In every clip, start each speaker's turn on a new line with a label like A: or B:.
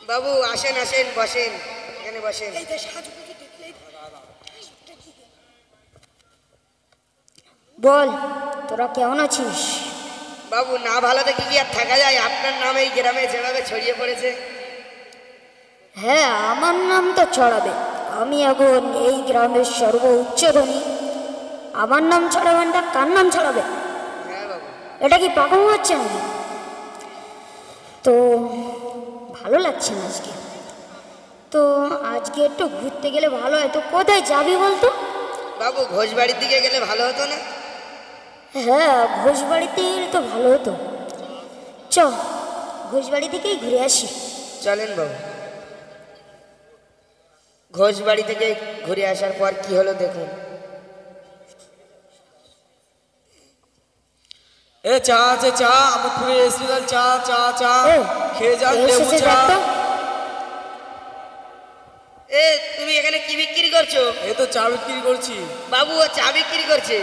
A: বাবু আসেন আসেন বসেন, এখানে বসেন।
B: বল, তোরা কেমন আছিস?
A: বাবু না ভালো দেখি কি আর থাকা যায়? আপনার নাম এই গ্রামে যেভাবে ছড়িয়ে পড়েছে।
B: হ্যাঁ, আমার নাম তো ছড়াবে। আমি এখন এই গ্রামের সর্বোচ্চ ধনী। আমার নাম ছড়াবেন না, কার নাম ছড়াবে?
A: হ্যাঁ বাবু।
B: এটা কি পাকামো হচ্ছে নাকি? তো ভালো লাগছে না আজকে। তো আজকে একটু ঘুরতে গেলে ভালো হয়। তো কোথায় যাবি বলতো?
A: বাবু ঘোষবাড়ির দিকে গেলে ভালো হতো না?
B: হ্যাঁ, ঘোষবাড়িতে গেলে তো ভালো হতো। চ, ঘোষবাড়ি থেকেই ঘুরে আসি।
A: চলেন বাবু। ঘোষবাড়ি থেকে ঘুরে আসার পর কি হলো দেখুন।
C: এ চা আছে, চা আমার পুরো স্পেশাল চা, চা চা
B: এ,
C: খেয়ে যান,
B: কে
C: লেবু
B: এসেছে
C: চা।
B: দেখ তো।
A: এ তুমি এখানে কি বিক্রি করছো?
C: এই তো চা বিক্রি করছি।
A: বাবু ও চা বিক্রি করছে।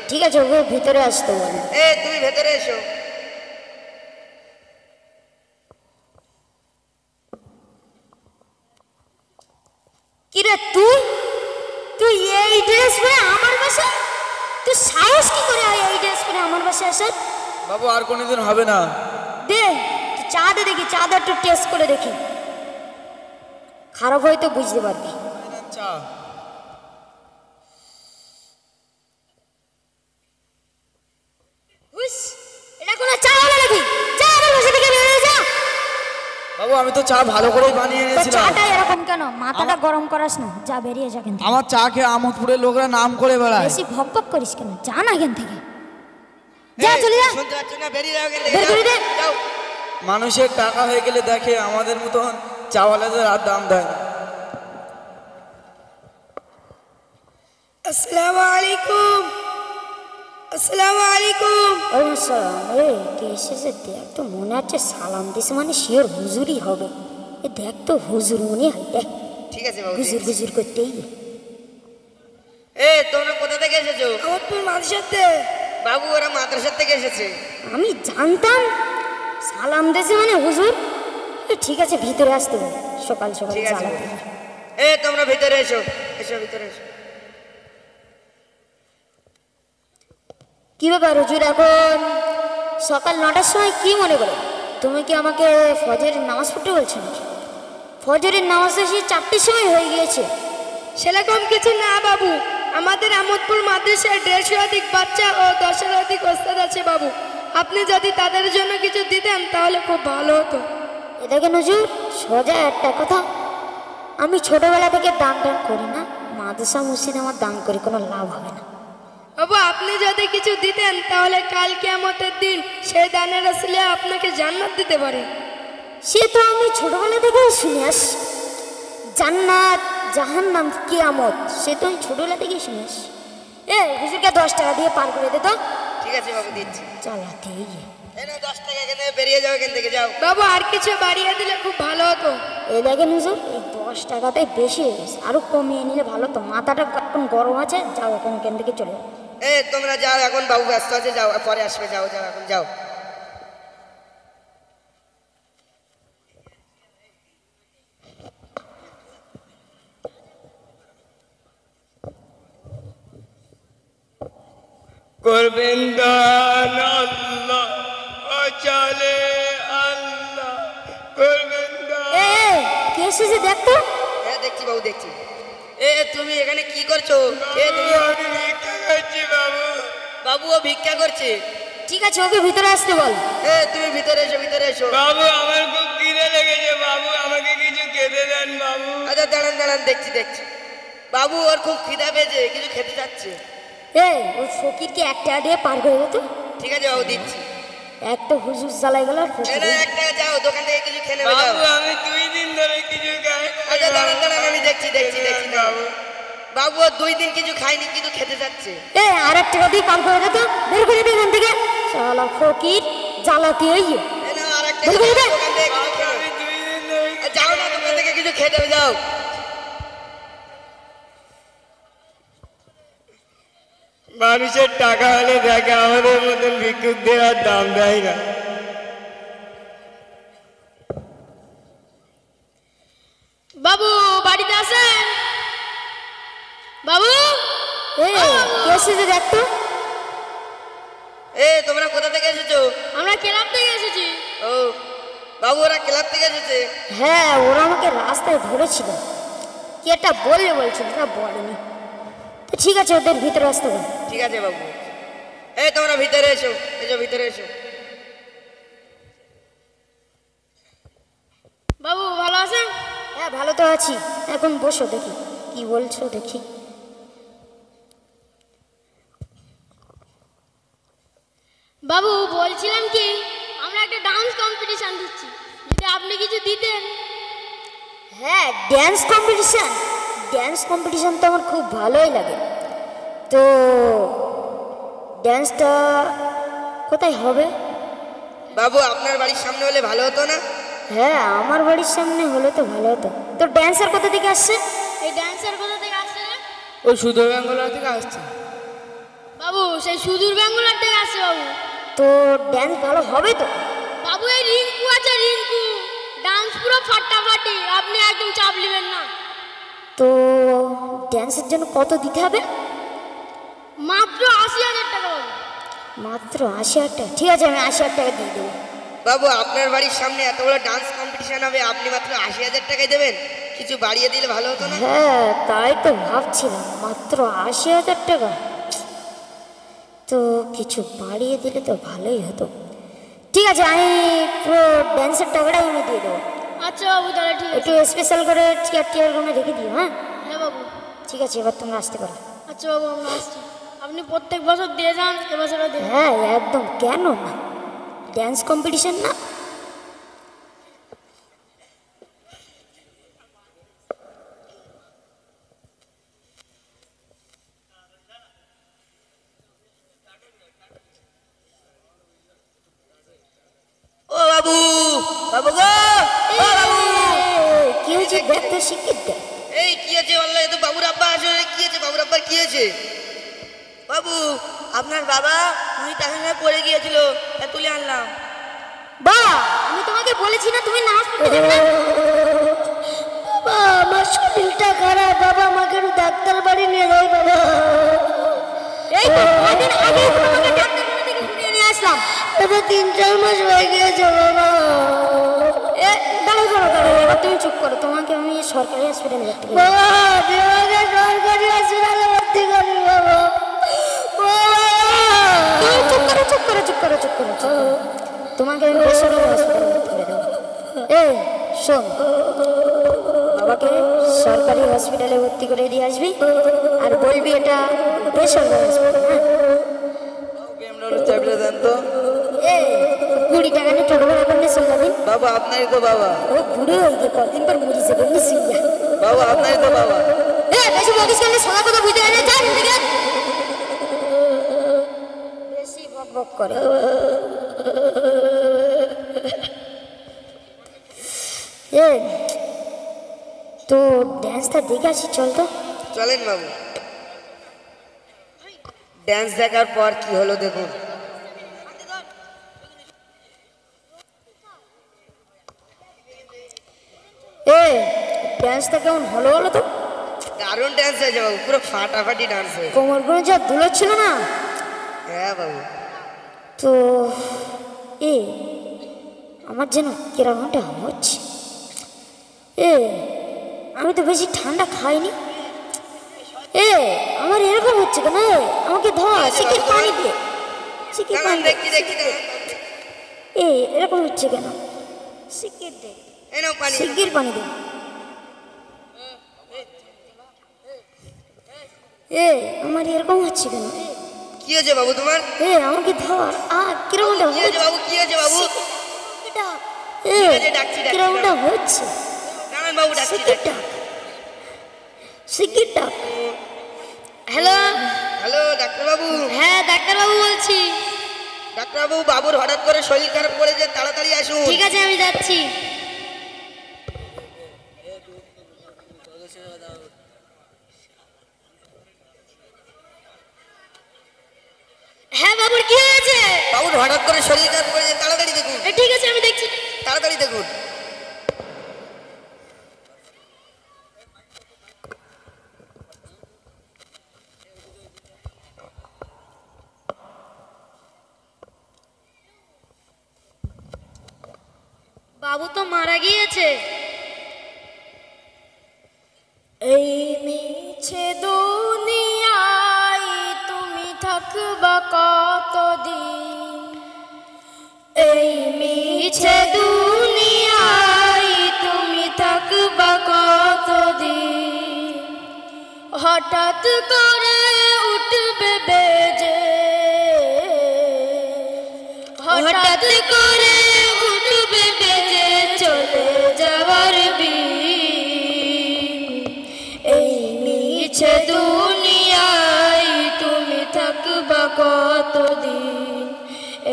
B: ঠিক আছে, ওকে ভিতরে আসতে বল।
A: এ তুমি ভেতরে এসো।
B: কিরে তুই তুই এই ড্রেস পরে আমার বাসায়? তুই সাহস কি করে হয় এই ড্রেস পরে আমার বাসায় আসার?
C: বাবু আর কোনোদিন হবে না।
B: দে, তুই চা দে দেখি, চা দে একটু টেস্ট করে দেখি। খারাপ হয়তো বুঝতে পারবি।
C: এই নেন চা।
B: হুস, এটা কোনো চা হলো নাকি? যা আমার বাসা থেকে বেরিয়ে যা।
C: বাবু আমি তো চা ভালো করেই বানিয়ে
B: তো
C: এনেছিলাম।
B: চাটা এরকম কেন? মাথাটা গরম করাস না, যা বেরিয়ে যা এখান থেকে।
C: আমার চা খেয়ে আমোদপুরের লোকরা নাম করে বেড়ায়।
B: বেশি ভক ভক করিস কেন? যা না এখান থেকে, যা চলে যা।
A: শুনতে পাচ্ছ না? বেরিয়ে যাও এখান
B: বের
A: থেকে,
B: করে দে।
A: যাও।
C: মানুষের টাকা হয়ে গেলে দেখে আমাদের মতন চাওয়ালাদের আর দাম দেয় না।
A: আসসালামু আলাইকুম। আসসালামু আলাইকুম।
B: ওই সালাম রে, কে এসেছে দেখ তো। মনে হচ্ছে সালাম দিছে মানে শিওর হুজুরই হবে। এ দেখ তো, হুজুর মনে হয়। দেখ,
A: ঠিক আছে বাবু।
B: হুজুর হুজুর করতেই।
A: এ তোমরা কোথা থেকে এসেছো?
B: তোর মাদ্রাসাতে।
A: বাবু ওরা মাদ্রাসার থেকে এসেছে।
B: আমি জানতাম সালাম দিছে মানে হুজুর। এ ঠিক আছে, ভিতরে আসতে বল। সকাল সকাল
A: ঠিক আছে।
B: জ্বালাতে।
A: এ তোমরা ভিতরে এসো, এসো ভিতরে এসো।
B: কি ব্যাপার হুজুর, এখন সকাল 9টার সময় কি মনে করে? তুমি কি আমাকে ফজরের নামাজ পড়তে বলছো নাকি? ফজরের নামাজ এসে 4টের সময় হয়ে গিয়েছে।
D: সেরকম কিছু না বাবু, আমাদের আমোদপুর মাদ্রাসায় 150 বাচ্চা ও 10 ওস্তাদ আছে বাবু। আপনি যদি তাদের জন্য কিছু দিতেন তাহলে খুব ভালো হতো।
B: এ দেখেন হুজুর, সোজা একটা কথা, আমি ছোটবেলা থেকে দান টান করি না। মাদ্রাসা মসজিদে আমার দান করে কোনো লাভ হবে না।
D: বাবু আপনি যদি কিছু দিতেন তাহলে কাল কিয়ামতের দিন সেই দানের আসলে আপনাকে জান্নাত দিতে পারে।
B: সে তো আমি ছোটবেলা থেকেই শুনে আসছি, জান্নাত জাহান্নাম কিয়ামত, সে তো আমি ছোটবেলা থেকেই শুনে আসছি। এ হুজুরকে 10 টাকা দিয়ে পার করে দে তো।
A: ঠিক আছে বাবু, দিচ্ছি।
B: চালাতেই
A: এই নাও 10 টাকা, এখান থেকে বেরিয়ে যাও, এখান থেকে যাও।
D: বাবু আর কিছু বাড়িয়ে দিলে খুব ভালো হতো।
B: এই দেখেন হুজুর, এই 10 টাকাটাই বেশি হয়ে গেছে, আরো কমিয়ে নিলে ভালো তো। মাথাটা এখন গরম আছে, যাও এখান থেকে চলে যাও।
A: এ তোমরা যাও, এখন বাবু ব্যস্ত আছে, যাও পরে আসবে। যাও যাও, এখন যাও।
E: করবেন দান আল্লাহ, চলে আল্লাহ করবেন দান।
B: এ কে এসেছে দেখ তো।
A: হ্যাঁ দেখছি বাবু, দেখছি। এ তুমি এখানে কি করছো? এ তুমি।
E: আমি ভিক্ষা করছি বাবু।
A: বাবু ও ভিক্ষা করছে।
B: ঠিক আছে, ওকে ভিতরে আসতে বল।
A: এ তুমি ভিতরে এসো, ভিতরে এসো।
E: বাবু আমার খুব খিদে লেগেছে বাবু, আমাকে কিছু খেতে দেন বাবু।
A: আচ্ছা দাঁড়ান দাঁড়ান, দেখছি দেখছি। বাবু ওর খুব খিদা পেয়েছে, কিছু খেতে যাচ্ছে।
B: এ ওই ফকিরকে 1 টাকা দিয়ে পার করে দে তো।
A: ঠিক আছে বাবু, দিচ্ছি।
B: একটা হুজুর জ্বালাই গেল আর
A: এ
B: ফকির।
A: না, এক টাকা যাও, দোকান থেকে কিছু খেয়ে নেবে, যাও।
E: বাবু আমি 2 দিন ধরে কিছু খাই নাই
A: আচ্ছা দাঁড়ান
E: বাবু।
A: দাঁড়ান, আমি দেখছি দেখছি দেখছি।
E: বাবু
A: বাবু ও 2 দিন কিছু খায়নি, কিন্তু খেতে যাচ্ছে।
B: এ আর 1 টাকা দিয়ে পার করে দে তো। বের করে দে এখান থেকে, শালা ফকির জ্বালাতে এই।
A: এ না, আর একটা
B: বের করে দে।
A: দোকান থেকে কিছু খেয়ে
E: আমি 2 দিন ধরে
A: এ যাও না, দোকান থেকে কিছু খেয়ে দেবে, যাও।
E: মানুষের টাকা হলে দেখে আমাদের মতন ভিক্ষুকদের আর দাম দেয় না।
B: এসেছে দেখতো।
A: এ তোমরা কোথা থেকে এসেছো?
D: আমরা ক্লাব থেকে এসেছি।
A: ও বাবু, ওরা ক্লাব থেকে এসেছে।
B: হ্যাঁ, ওরা আমাকে রাস্তায় ধরেছিল, কি একটা বললে বলছিল, তা বলেনি। তো ঠিক আছে, ওদের ভিতরে আসতে হবে।
A: ঠিক আছে বাবু। এই তোমরা ভিতরে এসো, এসো ভিতরে এসো।
D: বাবু ভালো আছেন?
B: হ্যাঁ, ভালো তো আছি। এখন বসো, দেখি কি বলছো দেখি।
D: বাবু বলছিলাম কি, আমরা একটা ডান্স কম্পিটিশন দিচ্ছি, যদি আপনি কিছু দিতেন।
B: হ্যাঁ, ড্যান্স কম্পিটিশান। ড্যান্স কম্পিটিশান তো আমার খুব ভালোই লাগে। তো ড্যান্সটা কোথায় হবে?
A: বাবু আপনার বাড়ির সামনে হলে ভালো হতো না?
B: হ্যাঁ, আমার বাড়ির সামনে হলে তো ভালো হতো। তো ড্যান্সার কোথা থেকে আসছে?
D: এই ড্যান্সার কোথা থেকে আসছে?
C: ওই সুদূর বেঙ্গলা থেকে আসছে।
D: বাবু সেই সুদূর বেঙ্গলার থেকে আসছে বাবু।
B: তো ড্যান্স ভালো হবে তো?
D: বাবু এই রিঙ্কু আছে, রিঙ্কু ডান্স পুরো ফাটাফাটি, আপনি একদম চাপ নেবেন না।
B: তো ড্যান্সের জন্য কত দিতে হবে?
D: মাত্র 80,000 টাকা বাবু।
B: মাত্র 80,000 টাকা? ঠিক আছে, আমি 80,000 টাকা দিয়ে দেবো।
A: বাবু আপনার বাড়ির সামনে এত বড় ডান্স কম্পিটিশন হবে, আপনি মাত্র 80,000 টাকায় দেবেন? কিছু বাড়িয়ে দিলে ভালো হতো না?
B: হ্যাঁ, তাই তো ভাবছিলাম, মাত্র 80,000 টাকা। তো কিছু বাড়িয়ে দিলে তো ভালোই হতো। ঠিক আছে, আমি পুরো ড্যান্সের টাকাটাই আমি দিয়ে দেবো।
D: আচ্ছা বাবু, তাহলে ঠিক আছে।
B: একটু স্পেশাল করে চেয়ারগুলো রেখে দিও। হ্যাঁ
D: হ্যাঁ বাবু।
B: ঠিক আছে, এবার তোমরা আসতে পারো।
D: আচ্ছা বাবু, আমরা আসছি। আপনি প্রত্যেক বছর দিয়ে যান, এবছরও দিয়ে যান।
B: হ্যাঁ একদম, কেন না, ড্যান্স কম্পিটিশন না।
A: ও বাবু, বাবু গো, ও বাবু।
B: কি হয়েছে দেখ তো, শিখিয়ে দেখ।
A: এই কি হয়েছে বললো? এ তো বাবুর আব্বা আসলে। কি হয়েছে বাবুর আব্বার, কি হয়েছে? বাবু আপনার বাবা মুই টাকা নিয়ে পড়ে গিয়েছিল, তা তুলে আনলাম।
B: বা, আমি তোমাকে বলেছি না তুমি নাচ করতে যাবে না? বাবা, আমার শরীরটা খারাপ, বাবা আমাকে একটু ডাক্তার বাড়ি নিয়ে যাও বাবা। এই তো কদিন আগে তোমাকে ডাক্তারখানা থেকে ঘুরিয়ে নিয়ে আসলাম। এটা 3-4 মাস হয়ে গিয়েছে বাবা। দাঁড়াও, এবার তুমি চুপ করো, তোমাকে আমি সরকারি হসপিটালে ভর্তি করবো। বাবা, তোমাকে সরকারি হসপিটালে ভর্তি করবি বাবা। চুপ করো। তোমাকে আমি বেসরকারি হসপিটালে ভর্তি করে দেবো। এই শোন, বাবাকে সরকারি হসপিটালে ভর্তি করে দিয়ে আসবি, আর বলবি এটা বেসরকারি হসপিটাল।
C: চাবিটা দেন তো।
B: এই 20 টাকা নিয়ে টোটো ভাড়া করলে সন্ধ্যা দিন।
C: বাবা আপনারই তো বাবা।
B: ও বুড়ো হয়ে গিয়ে কদিন পর মরি যাবে, নিশ্চয়ই।
C: বাবা আপনারই তো বাবা।
B: বেশি বকিস করলে সোনা কথা বুঝতে পারে না, বেশি বক করে। তো ড্যান্সটা দেখে আসি, চল তো।
A: চলেন বাবু। ড্যান্স দেখার পর কি হলো দেখুন।
B: ড্যান্সটা কেমন হলো বলো তো?
A: দারুণ ড্যান্স হয়েছে বাবু, পুরো ফাটাফাটি ডান্স হয়েছে।
B: কোমরগুলো যা দুলোচ্ছিল না।
A: হ্যাঁ বাবু।
B: তো আমার যেন কিরকমটা হচ্ছে। আমি তো বেশি ঠান্ডা খাইনি। আমার এরকম হচ্ছে কেন? আমাকে ধর, শিখে পানি দিয়ে, শিখে পানি দে।
A: দেখি
B: এরকম হচ্ছে কেন? শিখের দে,
A: এই নাও পানি।
B: শিগগির পানি দে। আমার এরকম হচ্ছে কেন?
A: কি হয়েছে বাবু তোমার?
B: আমাকে ধর। কিরকমটা
A: কি হয়েছে
B: হচ্ছে?
A: বাবু, কি হয়েছে বাবু? ডাকছি।
B: কিরকমটা হচ্ছে?
A: দাঁড়ান বাবু, ডাকছি।
B: শিগগিরটা।
D: হ্যালো
A: হ্যালো ডাক্তারবাবু।
D: হ্যাঁ ডাক্তারবাবু বলছি।
A: ডাক্তারবাবু, বাবুর হঠাৎ করে শরীর খারাপ করেছে, তাড়াতাড়ি আসুন।
D: ঠিক আছে, আমি যাচ্ছি। হ্যাঁ বাবুর কি হয়েছে?
A: বাবুর হঠাৎ করে শরীর খারাপ করেছে, তাড়াতাড়ি দেখুন।
D: ঠিক আছে, আমি দেখছি।
A: তাড়াতাড়ি দেখুন।
B: বাবু তো মারা গিয়েছে। এই মিছে দুনিয়ায় তুমি থাকবা কতদিন, এই মিছে দুনিয়ায় তুমি থাকবা কতদিন, হঠাৎ করে উঠবে বেজে, হঠাৎ করে উঠবে বেজে চলে যাওয়ার বিন। এই মিছে দুনিয়ায় তুমি থাকবা কতদিন,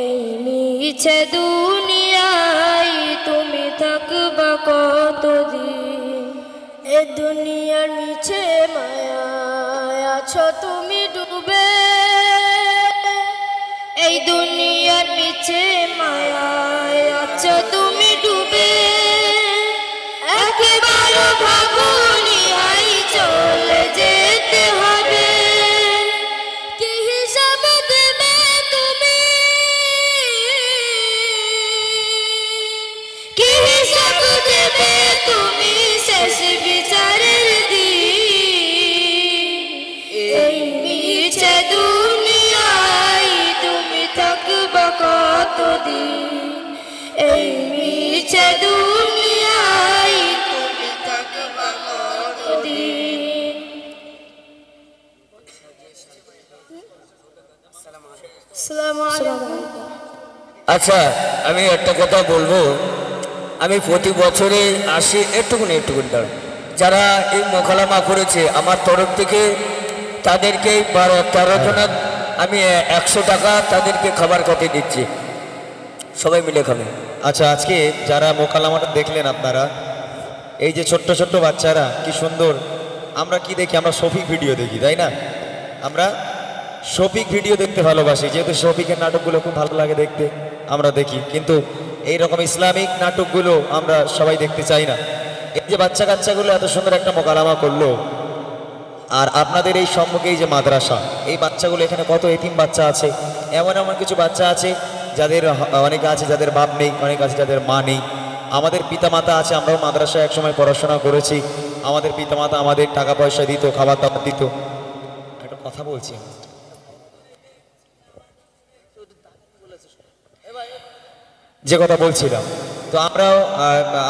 B: এই মিছে দুনিয়ায় তুমি থাকবা কতদিন। এ দুনিয়ার মিছে মায়ায় আছো তুমি ডুবে, এই দুনিয়ার মিছে মায়ায় আছো তুমি ডুবে। একবার ভাবনি আই চলে যেতে হবে, কি হিসাব দেবে তুমি, কি হিসাব দেবে তুমি শেষ বিচারের দিন। এই মিছে দুনিয়ায় তুমি থাকবা কতদিন, এই মিছে দুনিয়ায় তুমি থাকবা কতদিন। আসসালামু আলাইকুম।
E: আচ্ছা, আমি একটা কথা বলবো। আমি প্রতি বছরে আসি, একটুকুনি দাঁড়ান, যারা এই মোকালামা করেছে আমার তরফ থেকে তাদেরকে 13 জনের আমি 100 টাকা তাদেরকে খাবার খেতে দিচ্ছি, সবাই মিলে খাবে।
F: আচ্ছা, আজকে যারা মোকালামাটা দেখলেন আপনারা, এই যে ছোট্ট ছোট্ট বাচ্চারা কি সুন্দর, আমরা কি দেখি, আমরা শফিক ভিডিও দেখি, তাই না? আমরা শফিক ভিডিও দেখতে ভালোবাসি, যেহেতু শফিকের নাটকগুলো খুব ভালো লাগে দেখতে, আমরা দেখি। কিন্তু এই রকম ইসলামিক নাটকগুলো আমরা সবাই দেখতে চাই না। এই যে বাচ্চা কাচ্চাগুলো এত সুন্দর একটা মোকালামা করলো, আর আপনাদের এই সম্মুখে এই যে মাদ্রাসা, এই বাচ্চাগুলো, এখানে কত এতিম বাচ্চা আছে, এমন এমন কিছু বাচ্চা আছে যাদের অনেকে আছে যাদের বাপ নেই, অনেক আছে যাদের মা নেই। আমাদের পিতামাতা আছে, আমরাও মাদ্রাসায় একসময় পড়াশোনা করেছি, আমাদের পিতামাতা আমাদের টাকা পয়সা দিত, খাবার দাবার দিত। একটা কথা বলছি, যে কথা বলছিলাম, তো আমরাও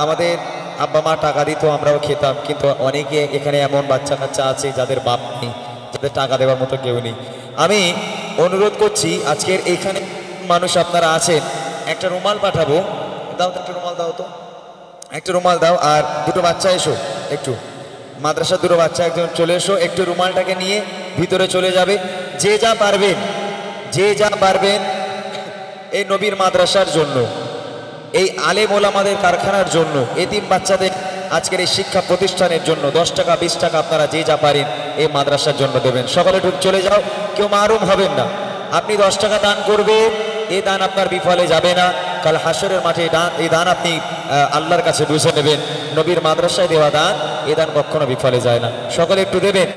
F: আমাদের আব্বা মা টাকা দিত, আমরাও খেতাম। কিন্তু অনেকে এখানে এমন বাচ্চা কাচ্চা আছে যাদের বাপ নেই, যাদের টাকা দেওয়ার মতো কেউ নেই। আমি অনুরোধ করছি, আজকের এইখানে মানুষ আপনারা আছেন, একটা রুমাল পাঠাবো, দাও তো, একটা রুমাল দাও তো, একটা রুমাল দাও। আর দুটো বাচ্চা এসো, একটু মাদ্রাসার দুটো বাচ্চা একজন চলে এসো, একটু রুমালটাকে নিয়ে ভিতরে চলে যাবে। যে যা পারবেন, যে যা পারবেন এই নবীর মাদ্রাসার জন্য, এই আলেম ওলামাদের কারখানার জন্য, এতিম বাচ্চাদের আজকের এই শিক্ষা প্রতিষ্ঠানের জন্য 10 টাকা 20 টাকা আপনারা যে যা পারেন এই মাদ্রাসার জন্য দেবেন। সকলে চলে যাও, কেউ মারুম হবেন না। আপনি 10 টাকা দান করবেন, এই দান আপনার বিফলে যাবে না। কাল হাসরের মাঠে এই দান আপনি আল্লাহর কাছে বুঝে নেবেন। নবীর মাদ্রাসায় দেওয়া দান, এই দান কখনো বিফলে যায় না। সকলে একটু দেবেন।